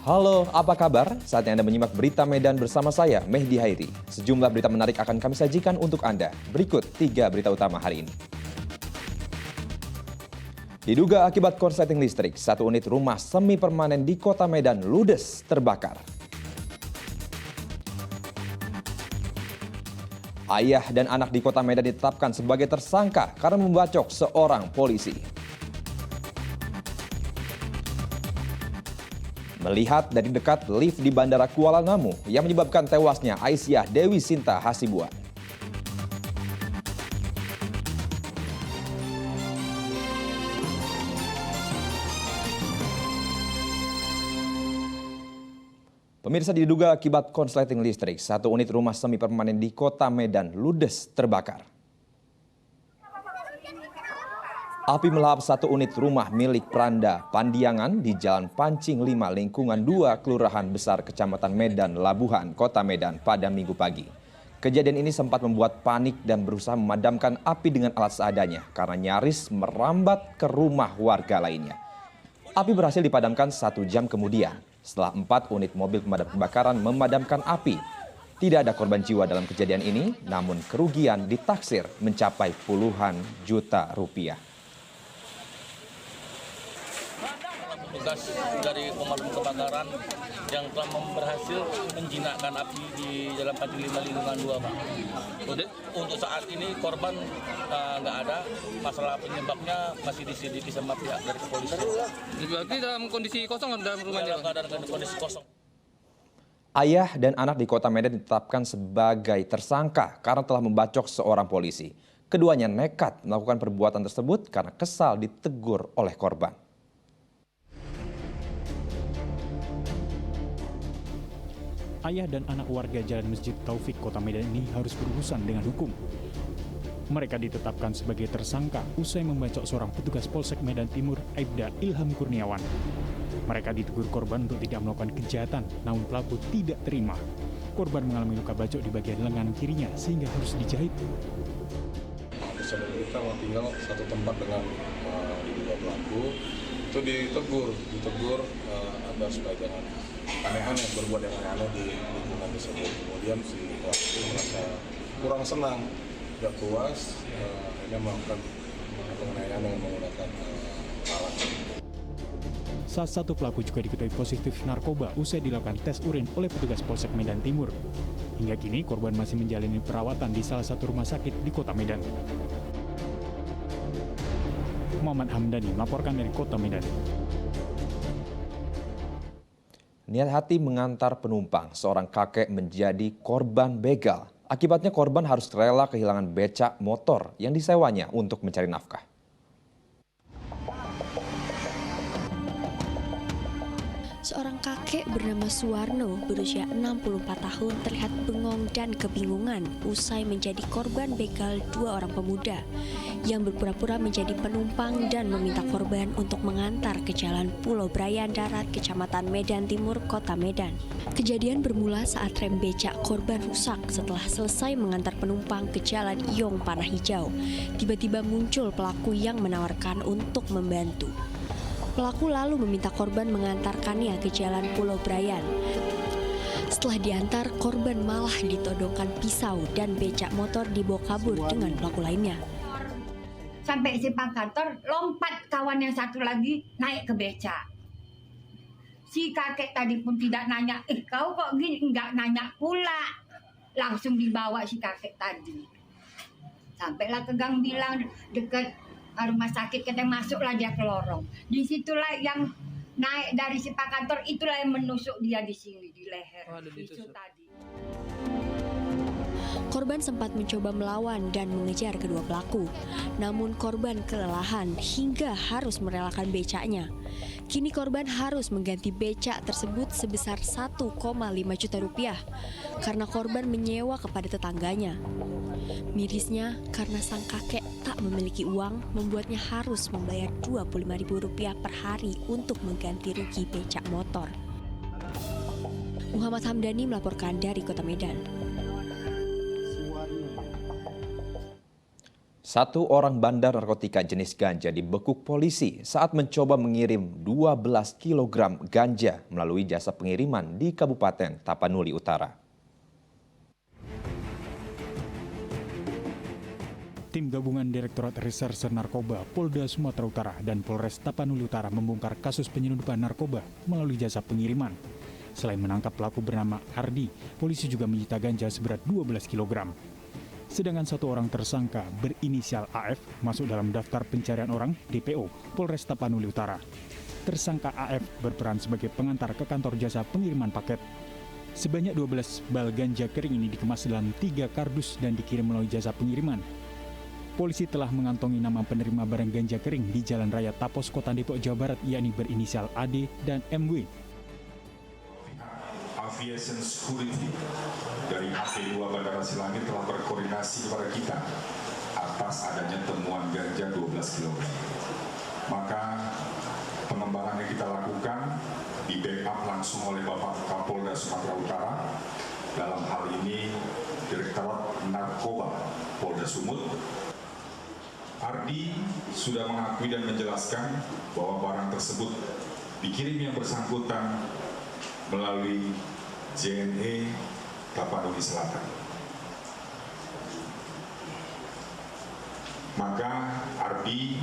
Halo, apa kabar? Saatnya Anda menyimak berita Medan bersama saya, Mehdi Hairi. Sejumlah berita menarik akan kami sajikan untuk Anda. Berikut 3 berita utama hari ini. Diduga akibat korsleting listrik, 1 unit rumah semi permanen di kota Medan ludes terbakar. Ayah dan anak di kota Medan ditetapkan sebagai tersangka karena membacok seorang polisi. Melihat dari dekat lift di Bandara Kuala Namu yang menyebabkan tewasnya Aisyah Dewi Sinta Hasibuan. Pemirsa, diduga akibat korsleting listrik, 1 unit rumah semi permanen di kota Medan ludes terbakar. Api melahap 1 unit rumah milik Pranda Pandiangan di Jalan Pancing 5 lingkungan 2 Kelurahan Besar Kecamatan Medan Labuhan, Kota Medan pada Minggu pagi. Kejadian ini sempat membuat panik dan berusaha memadamkan api dengan alat seadanya karena nyaris merambat ke rumah warga lainnya. Api berhasil dipadamkan 1 jam kemudian setelah 4 unit mobil pemadam kebakaran memadamkan api. Tidak ada korban jiwa dalam kejadian ini, namun kerugian ditaksir mencapai puluhan juta rupiah. Tugas dari pemadam kebakaran yang telah berhasil menjinakkan api di Jalan Pancing 5 lingkungan 2, Pak. Untuk saat ini korban nggak ada, masalah penyebabnya masih diselidiki sama pihak dari kepolisian. Berarti dalam kondisi kosong dalam rumahnya? Dalam kondisi kosong. Ayah dan anak di kota Medan ditetapkan sebagai tersangka karena telah membacok seorang polisi. Keduanya nekat melakukan perbuatan tersebut karena kesal ditegur oleh korban. Ayah dan anak warga Jalan Masjid Taufik, Kota Medan ini harus berurusan dengan hukum. Mereka ditetapkan sebagai tersangka usai membacok seorang petugas Polsek Medan Timur, Aibda Ilham Kurniawan. Mereka ditegur korban untuk tidak melakukan kejahatan, namun pelaku tidak terima. Korban mengalami luka bacok di bagian lengan kirinya sehingga harus dijahit. Saudara kita tinggal satu tempat dengan diduga pelaku, itu ditegur agar supaya jangan aneh-aneh, berbuat yang aneh-aneh di lingkungan tersebut. Kemudian si pelaku merasa kurang senang, tidak puas, akhirnya melakukan penganiayaan dengan menggunakan alat. Salah satu pelaku juga diketahui positif narkoba usai dilakukan tes urin oleh petugas Polsek Medan Timur. Hingga kini korban masih menjalani perawatan di salah satu rumah sakit di Kota Medan. Muhammad Hamdani melaporkan dari Kota Medan. Niat hati mengantar penumpang, seorang kakek menjadi korban begal. Akibatnya korban harus rela kehilangan becak motor yang disewanya untuk mencari nafkah. Seorang kakek bernama Suwarno berusia 64 tahun terlihat bengong dan kebingungan usai menjadi korban begal 2 orang pemuda yang berpura-pura menjadi penumpang dan meminta korban untuk mengantar ke Jalan Pulau Brayan Darat, Kecamatan Medan Timur, Kota Medan. Kejadian bermula saat rem becak korban rusak setelah selesai mengantar penumpang ke Jalan Iyong Panah Hijau. Tiba-tiba muncul pelaku yang menawarkan untuk membantu. Pelaku lalu meminta korban mengantarkannya ke Jalan Pulau Brayan. Setelah diantar, korban malah ditodongkan pisau dan becak motor dibawa kabur dengan pelaku lainnya. Sampai simpang kantor, lompat kawan yang satu lagi naik ke becak. Si kakek tadi pun tidak nanya, kau kok gini? Enggak nanya pula. Langsung dibawa si kakek tadi. Sampailah ke Gang Bilang dekat rumah sakit, kita masuklah dia ke lorong. Disitulah yang naik dari simpang kantor, itulah yang menusuk dia di sini, di leher. Itu tadi. Korban sempat mencoba melawan dan mengejar kedua pelaku. Namun korban kelelahan hingga harus merelakan becaknya. Kini korban harus mengganti becak tersebut sebesar 1,5 juta rupiah karena korban menyewa kepada tetangganya. Mirisnya, karena sang kakek tak memiliki uang, membuatnya harus membayar Rp25.000 per hari untuk mengganti rugi becak motor. Muhammad Hamdani melaporkan dari Kota Medan. Satu orang bandar narkotika jenis ganja dibekuk polisi saat mencoba mengirim 12 kg ganja melalui jasa pengiriman di Kabupaten Tapanuli Utara. Tim gabungan Direktorat Reserse Narkoba Polda Sumatera Utara dan Polres Tapanuli Utara membongkar kasus penyelundupan narkoba melalui jasa pengiriman. Selain menangkap pelaku bernama Ardi, polisi juga menyita ganja seberat 12 kg. Sedangkan satu orang tersangka berinisial AF masuk dalam daftar pencarian orang DPO Polres Tapanuli Utara. Tersangka AF berperan sebagai pengantar ke kantor jasa pengiriman paket. Sebanyak 12 bal ganja kering ini dikemas dalam 3 kardus dan dikirim melalui jasa pengiriman. Polisi telah mengantongi nama penerima barang ganja kering di Jalan Raya Tapos, Kota Depok, Jawa Barat, yakni berinisial AD dan MW. Aviation Security dari AP2 Bandara Silangit telah berkoordinasi kepada kita atas adanya temuan ganja 12 kg. Maka pengembangan yang kita lakukan di backup langsung oleh Bapak Kapolda Sumatera Utara. Dalam hal ini Direktorat Narkoba Polda Sumut. Ardi sudah mengakui dan menjelaskan bahwa barang tersebut dikirim yang bersangkutan melalui JNE Tapanuli Selatan. Maka Ardi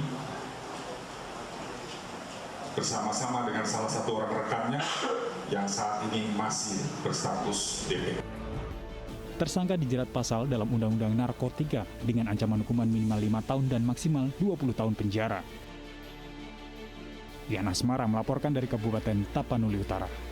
bersama-sama dengan salah satu orang rekannya yang saat ini masih berstatus DP. Tersangka dijerat pasal dalam Undang-Undang Narkotika dengan ancaman hukuman minimal 5 tahun dan maksimal 20 tahun penjara. Dian Asmara melaporkan dari Kabupaten Tapanuli Utara.